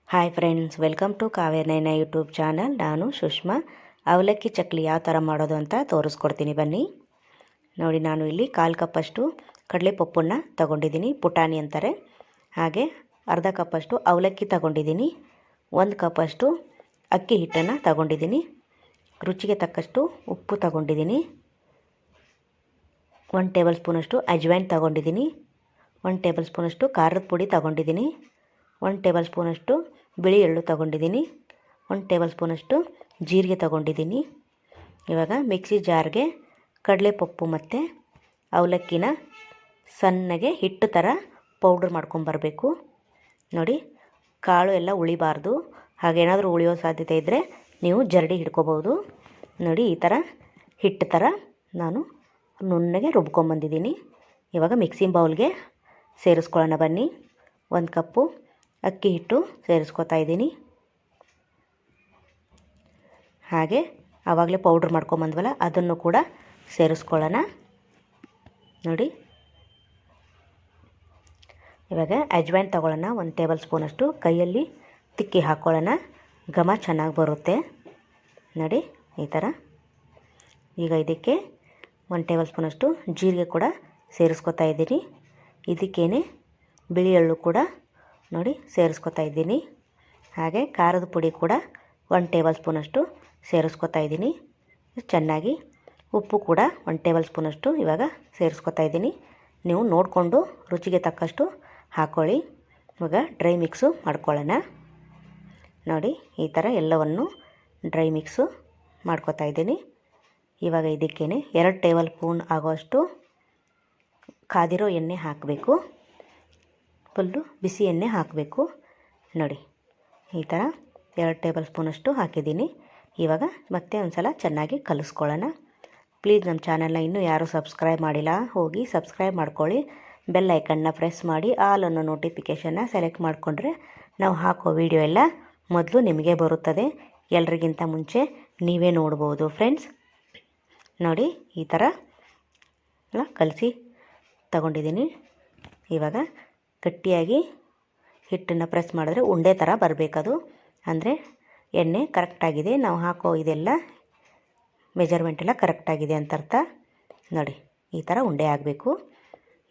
Hi friends, welcome to Kaveri Naina YouTube channel. ನಾನು ಸುಷ್ಮಾ. ಅವಲಕ್ಕಿ ಚಕ್ಲಿ ಯಾವ ಥರ ಮಾಡೋದು ಅಂತ ತೋರಿಸ್ಕೊಡ್ತೀನಿ ಬನ್ನಿ. ನೋಡಿ, ನಾನು ಇಲ್ಲಿ 1/4 ಕಪ್ಪಷ್ಟು ಕಡಲೆಪಪ್ಪನ್ನು ತಗೊಂಡಿದ್ದೀನಿ, ಪುಟಾಣಿ ಅಂತಾರೆ. ಹಾಗೆ ಅರ್ಧ ಕಪ್ಪಷ್ಟು ಅವಲಕ್ಕಿ ತಗೊಂಡಿದ್ದೀನಿ. 1 ಕಪ್ಪಷ್ಟು ಅಕ್ಕಿ ಹಿಟ್ಟನ್ನು ತಗೊಂಡಿದ್ದೀನಿ. ರುಚಿಗೆ ತಕ್ಕಷ್ಟು ಉಪ್ಪು ತಗೊಂಡಿದ್ದೀನಿ. 1 ಟೇಬಲ್ ಸ್ಪೂನಷ್ಟು ಅಜ್ವೈನ್ ತಗೊಂಡಿದ್ದೀನಿ. 1 ಟೇಬಲ್ ಸ್ಪೂನಷ್ಟು ಖಾರದ ಪುಡಿ ತಗೊಂಡಿದ್ದೀನಿ. 1 ಟೇಬಲ್ ಸ್ಪೂನಷ್ಟು ಬಿಳಿ ಎಳ್ಳು ತಗೊಂಡಿದ್ದೀನಿ. 1 ಟೇಬಲ್ ಸ್ಪೂನಷ್ಟು ಜೀರಿಗೆ ತಗೊಂಡಿದ್ದೀನಿ. ಇವಾಗ ಮಿಕ್ಸಿ ಜಾರ್ಗೆ ಕಡಲೆಪಪ್ಪು ಮತ್ತು ಅವಲಕ್ಕಿನ ಸಣ್ಣಗೆ ಹಿಟ್ಟು ಥರ ಪೌಡ್ರ್ ಮಾಡ್ಕೊಂಬರಬೇಕು. ನೋಡಿ, ಕಾಳು ಎಲ್ಲ ಉಳಿಬಾರ್ದು. ಹಾಗೇನಾದರೂ ಉಳಿಯೋ ಸಾಧ್ಯತೆ ಇದ್ದರೆ ನೀವು ಜರಡಿ ಹಿಡ್ಕೋಬೋದು. ನೋಡಿ, ಈ ಥರ ಹಿಟ್ಟು ಥರ ನಾನು ನುಣ್ಣಗೆ ರುಬ್ಕೊಂಬಂದಿದ್ದೀನಿ. ಇವಾಗ ಮಿಕ್ಸಿ ಬೌಲ್ಗೆ ಸೇರಿಸ್ಕೊಳ್ಳೋಣ ಬನ್ನಿ. 1 ಕಪ್ಪು ಅಕ್ಕಿ ಹಿಟ್ಟು ಸೇರಿಸ್ಕೊತಾ ಇದ್ದೀನಿ. ಹಾಗೆ ಆವಾಗಲೇ ಪೌಡ್ರ್ ಮಾಡ್ಕೊಂಬಂದ್ವಲ್ಲ, ಅದನ್ನು ಕೂಡ ಸೇರಿಸ್ಕೊಳ್ಳೋಣ. ನೋಡಿ, ಇವಾಗ ಅಜ್ವೈನ್ ತಗೊಳ್ಳೋಣ. 1 ಟೇಬಲ್ ಸ್ಪೂನಷ್ಟು ಕೈಯಲ್ಲಿ ತಿಕ್ಕಿ ಹಾಕ್ಕೊಳ್ಳೋಣ. ಘಮ ಚೆನ್ನಾಗಿ ಬರುತ್ತೆ. ನೋಡಿ, ಈ ಥರ. ಈಗ ಇದಕ್ಕೆ 1 ಟೇಬಲ್ ಸ್ಪೂನಷ್ಟು ಜೀರಿಗೆ ಕೂಡ ಸೇರಿಸ್ಕೊತಾ ಇದ್ದೀನಿ. ಇದಕ್ಕೇನೆ ಬಿಳಿ ಎಳ್ಳು ಕೂಡ ನೋಡಿ ಸೇರಿಸ್ಕೊತಾ ಇದ್ದೀನಿ. ಹಾಗೆ ಖಾರದ ಪುಡಿ ಕೂಡ 1 ಟೇಬಲ್ ಸ್ಪೂನಷ್ಟು ಸೇರಿಸ್ಕೊತಾ ಇದ್ದೀನಿ. ಚೆನ್ನಾಗಿ ಉಪ್ಪು ಕೂಡ 1 ಟೇಬಲ್ ಸ್ಪೂನಷ್ಟು ಇವಾಗ ಸೇರಿಸ್ಕೊತಾ ಇದ್ದೀನಿ. ನೀವು ನೋಡಿಕೊಂಡು ರುಚಿಗೆ ತಕ್ಕಷ್ಟು ಹಾಕ್ಕೊಳ್ಳಿ. ಇವಾಗ ಡ್ರೈ ಮಿಕ್ಸು ಮಾಡ್ಕೊಳ್ಳೋಣ. ನೋಡಿ, ಈ ಥರ ಎಲ್ಲವನ್ನು ಡ್ರೈ ಮಿಕ್ಸು ಮಾಡ್ಕೊತಾ ಇದ್ದೀನಿ. ಇವಾಗ ಇದಕ್ಕೇನೆ 2 ಟೇಬಲ್ ಸ್ಪೂನ್ ಆಗೋಷ್ಟು ಕಾದಿರೋ ಎಣ್ಣೆ ಹಾಕಬೇಕು. ಫುಲ್ಲು ಬಿಸಿ ಎಣ್ಣೆ ಹಾಕಬೇಕು. ನೋಡಿ, ಈ ಥರ 2 ಟೇಬಲ್ ಸ್ಪೂನಷ್ಟು ಹಾಕಿದ್ದೀನಿ. ಇವಾಗ ಮತ್ತೆ ಒಂದು ಸಲ ಚೆನ್ನಾಗಿ ಕಲಿಸ್ಕೊಳ್ಳೋಣ. ಪ್ಲೀಸ್ ನಮ್ಮ ಚಾನಲ್ನ ಇನ್ನೂ ಯಾರೂ ಸಬ್ಸ್ಕ್ರೈಬ್ ಮಾಡಿಲ್ಲ, ಹೋಗಿ ಸಬ್ಸ್ಕ್ರೈಬ್ ಮಾಡ್ಕೊಳ್ಳಿ. ಬೆಲ್ ಐಕನ್ನ ಪ್ರೆಸ್ ಮಾಡಿ ಆಲ್ ಅನ್ನೋ ನೋಟಿಫಿಕೇಷನ್ನ ಸೆಲೆಕ್ಟ್ ಮಾಡಿಕೊಂಡ್ರೆ ನಾವು ಹಾಕೋ ವಿಡಿಯೋ ಎಲ್ಲ ಮೊದಲು ನಿಮಗೆ ಬರುತ್ತದೆ. ಎಲ್ರಿಗಿಂತ ಮುಂಚೆ ನೀವೇ ನೋಡ್ಬೋದು ಫ್ರೆಂಡ್ಸ್. ನೋಡಿ, ಈ ಥರ ಎಲ್ಲ ಕಲಸಿ ತಗೊಂಡಿದ್ದೀನಿ. ಇವಾಗ ಗಟ್ಟಿಯಾಗಿ ಹಿಟ್ಟನ್ನು ಪ್ರೆಸ್ ಮಾಡಿದ್ರೆ ಉಂಡೆ ಥರ ಬರಬೇಕದು. ಅಂದರೆ ಎಣ್ಣೆ ಕರೆಕ್ಟಾಗಿದೆ, ನಾವು ಹಾಕೋ ಇದೆಲ್ಲ ಮೆಜರ್ಮೆಂಟ್ ಎಲ್ಲ ಕರೆಕ್ಟಾಗಿದೆ ಅಂತ ಅರ್ಥ. ನೋಡಿ, ಈ ಥರ ಉಂಡೆ ಆಗಬೇಕು.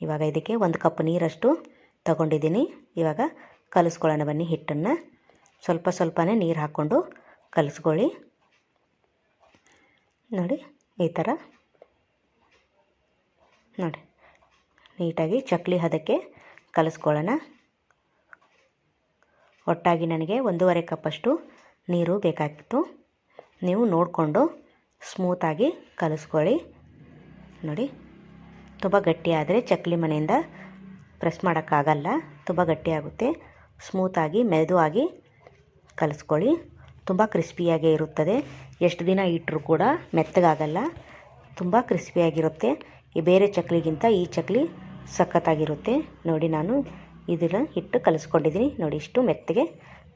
ಇವಾಗ ಇದಕ್ಕೆ 1 ಕಪ್ ನೀರಷ್ಟು ತಗೊಂಡಿದ್ದೀನಿ. ಇವಾಗ ಕಲಿಸ್ಕೊಳ್ಳೋಣ ಬನ್ನಿ ಹಿಟ್ಟನ್ನು. ಸ್ವಲ್ಪ ಸ್ವಲ್ಪನೇ ನೀರು ಹಾಕ್ಕೊಂಡು ಕಲಿಸ್ಕೊಳ್ಳಿ. ನೋಡಿ, ಈ ಥರ ನೋಡಿ ನೀಟಾಗಿ ಚಕ್ಲಿ ಹದಕ್ಕೆ ಕಲಿಸ್ಕೊಳ್ಳೋಣ. ಒಟ್ಟಾಗಿ ನನಗೆ 1.5 ಕಪ್ಪಷ್ಟು ನೀರು ಬೇಕಾಗಿತ್ತು. ನೀವು ನೋಡಿಕೊಂಡು ಸ್ಮೂತಾಗಿ ಕಲಿಸ್ಕೊಳ್ಳಿ. ನೋಡಿ, ತುಂಬ ಗಟ್ಟಿಯಾದರೆ ಚಕ್ಲಿ ಮನೆಯಿಂದ ಪ್ರೆಸ್ ಮಾಡೋಕ್ಕಾಗಲ್ಲ, ತುಂಬ ಗಟ್ಟಿಯಾಗುತ್ತೆ. ಸ್ಮೂತಾಗಿ ಮೆದುವಾಗಿ ಕಲಿಸ್ಕೊಳ್ಳಿ. ತುಂಬ ಕ್ರಿಸ್ಪಿಯಾಗೇ ಇರುತ್ತದೆ. ಎಷ್ಟು ದಿನ ಇಟ್ಟರೂ ಕೂಡ ಮೆತ್ತಗಾಗಲ್ಲ, ತುಂಬ ಕ್ರಿಸ್ಪಿಯಾಗಿರುತ್ತೆ. ಈ ಬೇರೆ ಚಕ್ಲಿಗಿಂತ ಈ ಚಕ್ಲಿ ಸಖತ್ತಾಗಿರುತ್ತೆ. ನೋಡಿ, ನಾನು ಇದನ್ನು ಹಿಟ್ಟು ಕಲಿಸ್ಕೊಂಡಿದ್ದೀನಿ. ನೋಡಿ, ಇಷ್ಟು ಮೆತ್ತಗೆ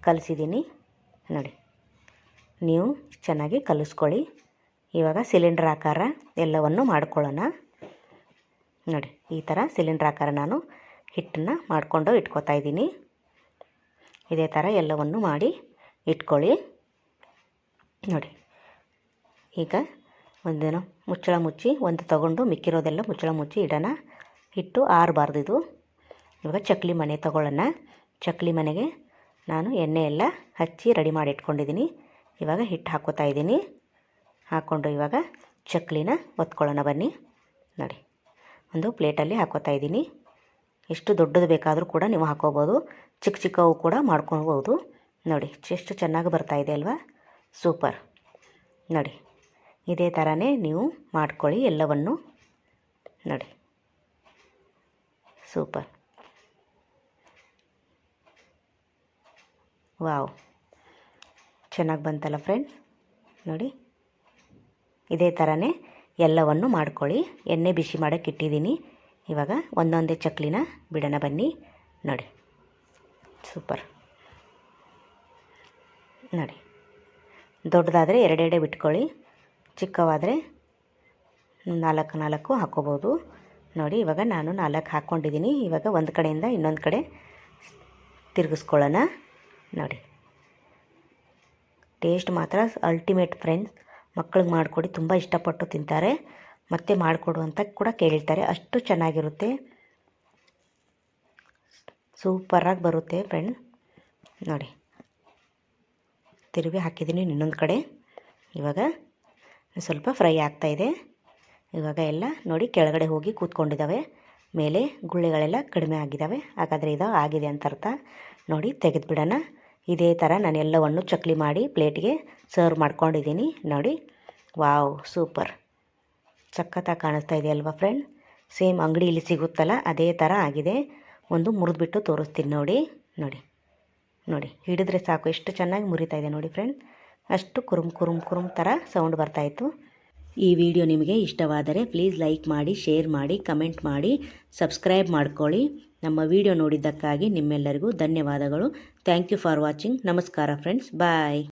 ಕಲಿಸಿದ್ದೀನಿ. ನೋಡಿ, ನೀವು ಚೆನ್ನಾಗಿ ಕಲಿಸ್ಕೊಳ್ಳಿ. ಇವಾಗ ಸಿಲಿಂಡರ್ ಆಕಾರ ಎಲ್ಲವನ್ನು ಮಾಡ್ಕೊಳ್ಳೋಣ. ನೋಡಿ, ಈ ಥರ ಸಿಲಿಂಡರ್ ಆಕಾರ ನಾನು ಹಿಟ್ಟನ್ನು ಮಾಡಿಕೊಂಡು ಇಟ್ಕೊತಾ ಇದ್ದೀನಿ. ಇದೇ ಥರ ಎಲ್ಲವನ್ನು ಮಾಡಿ ಇಟ್ಕೊಳ್ಳಿ. ನೋಡಿ, ಈಗ ಒಂದೇನೋ ಮುಚ್ಚಳ ಮುಚ್ಚಿ ಒಂದು ತಗೊಂಡು ಮಿಕ್ಕಿರೋದೆಲ್ಲ ಮುಚ್ಚಳ ಮುಚ್ಚಿ ಇಡೋಣ. ಹಿಟ್ಟು ಆರಬಾರ್ದು ಇದು. ಇವಾಗ ಚಕ್ಲಿ ಮನೆ ತಗೊಳ್ಳೋಣ. ಚಕ್ಲಿ ಮನೆಗೆ ನಾನು ಎಣ್ಣೆ ಎಲ್ಲ ಹಚ್ಚಿ ರೆಡಿ ಮಾಡಿ ಇಟ್ಕೊಂಡಿದ್ದೀನಿ. ಇವಾಗ ಹಿಟ್ಟು ಹಾಕ್ಕೋತಾ ಇದ್ದೀನಿ. ಹಾಕ್ಕೊಂಡು ಇವಾಗ ಚಕ್ಲಿನ ಒತ್ಕೊಳ್ಳೋಣ ಬನ್ನಿ. ನೋಡಿ, ಒಂದು ಪ್ಲೇಟಲ್ಲಿ ಹಾಕ್ಕೋತಾ ಇದ್ದೀನಿ. ಎಷ್ಟು ದೊಡ್ಡದು ಬೇಕಾದರೂ ಕೂಡ ನೀವು ಹಾಕ್ಕೋಬೋದು, ಚಿಕ್ಕ ಚಿಕ್ಕವು ಕೂಡ ಮಾಡ್ಕೊಳ್ಬೋದು. ನೋಡಿ, ಎಷ್ಟು ಚೆನ್ನಾಗಿ ಬರ್ತಾಯಿದೆ ಅಲ್ವಾ, ಸೂಪರ್. ನೋಡಿ, ಇದೇ ಥರನೇ ನೀವು ಮಾಡ್ಕೊಳ್ಳಿ ಎಲ್ಲವನ್ನು. ನೋಡಿ, ಸೂಪರ್. ವಾವ್, ಚೆನ್ನಾಗಿ ಬಂತಲ್ಲ ಫ್ರೆಂಡ್ಸ್. ನೋಡಿ, ಇದೇ ಥರನೇ ಎಲ್ಲವನ್ನು ಮಾಡ್ಕೊಳ್ಳಿ. ಎಣ್ಣೆ ಬಿಸಿ ಮಾಡೋಕ್ಕೆ ಇಟ್ಟಿದ್ದೀನಿ. ಇವಾಗ ಒಂದೊಂದೇ ಚಕ್ಲಿನ ಬಿಡೋಣ ಬನ್ನಿ. ನೋಡಿ, ಸೂಪರ್. ನೋಡಿ, ದೊಡ್ಡದಾದರೆ 2 ಬಿಟ್ಕೊಳ್ಳಿ, ಚಿಕ್ಕವಾದರೆ 4 ಹಾಕ್ಕೋಬೋದು. ನೋಡಿ, ಇವಾಗ ನಾನು 4 ಹಾಕ್ಕೊಂಡಿದ್ದೀನಿ. ಇವಾಗ ಒಂದು ಕಡೆಯಿಂದ ಇನ್ನೊಂದು ಕಡೆ ತಿರುಗಿಸ್ಕೊಳ್ಳೋಣ. ನೋಡಿ, ಟೇಸ್ಟ್ ಮಾತ್ರ ಅಲ್ಟಿಮೇಟ್ ಫ್ರೆಂಡ್ಸ್. ಮಕ್ಕಳಿಗೆ ಮಾಡಿಕೊಡಿ, ತುಂಬ ಇಷ್ಟಪಟ್ಟು ತಿಂತಾರೆ. ಮತ್ತೆ ಮಾಡಿಕೊಡು ಅಂತ ಕೂಡ ಕೇಳ್ತಾರೆ, ಅಷ್ಟು ಚೆನ್ನಾಗಿರುತ್ತೆ. ಸೂಪರಾಗಿ ಬರುತ್ತೆ ಫ್ರೆಂಡ್ಸ್. ನೋಡಿ, ತಿರುವಿ ಹಾಕಿದ್ದೀನಿ ಇನ್ನೊಂದು ಕಡೆ. ಇವಾಗ ಸ್ವಲ್ಪ ಫ್ರೈ ಆಗ್ತಾಯಿದೆ. ಇವಾಗ ಎಲ್ಲ ನೋಡಿ ಕೆಳಗಡೆ ಹೋಗಿ ಕೂತ್ಕೊಂಡಿದ್ದಾವೆ, ಮೇಲೆ ಗುಳ್ಳೆಗಳೆಲ್ಲ ಕಡಿಮೆ ಆಗಿದ್ದಾವೆ. ಹಾಗಾದರೆ ಇದು ಆಗಿದೆ ಅಂತ ಅರ್ಥ. ನೋಡಿ, ತೆಗೆದುಬಿಡೋಣ. ಇದೇ ಥರ ನಾನು ಎಲ್ಲವನ್ನು ಚಕ್ಲಿ ಮಾಡಿ ಪ್ಲೇಟ್ಗೆ ಸರ್ವ್ ಮಾಡ್ಕೊಂಡಿದ್ದೀನಿ. ನೋಡಿ, ವಾವ್, ಸೂಪರ್, ಸಖತ್ತಾಗಿ ಕಾಣಿಸ್ತಾ ಇದೆ ಅಲ್ವಾ ಫ್ರೆಂಡ್. ಸೇಮ್ ಅಂಗಡಿಯಲ್ಲಿ ಸಿಗುತ್ತಲ್ಲ ಅದೇ ಥರ ಆಗಿದೆ. ಒಂದು ಮುರಿದ್ಬಿಟ್ಟು ತೋರಿಸ್ತೀನಿ ನೋಡಿ. ನೋಡಿ ನೋಡಿ ಹಿಡಿದ್ರೆ ಸಾಕು ಎಷ್ಟು ಚೆನ್ನಾಗಿ ಮುರಿತಾ ಇದೆ ನೋಡಿ ಫ್ರೆಂಡ್. ಅಷ್ಟು ಕುರುಮ್ ಕುರುಮ್ ಕುರುಮ್ ಥರ ಸೌಂಡ್ ಬರ್ತಾಯಿತ್ತು. ಈ ವಿಡಿಯೋ ನಿಮಗೆ ಇಷ್ಟವಾದರೆ ಪ್ಲೀಸ್ ಲೈಕ್ ಮಾಡಿ, ಶೇರ್ ಮಾಡಿ, ಕಮೆಂಟ್ ಮಾಡಿ, ಸಬ್ಸ್ಕ್ರೈಬ್ ಮಾಡ್ಕೊಳ್ಳಿ. ನಮ್ಮ ವಿಡಿಯೋ ನೋಡಿದ್ದಕ್ಕಾಗಿ ನಿಮ್ಮೆಲ್ಲರಿಗೂ ಧನ್ಯವಾದಗಳು. Thank you for watching. ನಮಸ್ಕಾರ ಫ್ರೆಂಡ್ಸ್, ಬಾಯ್.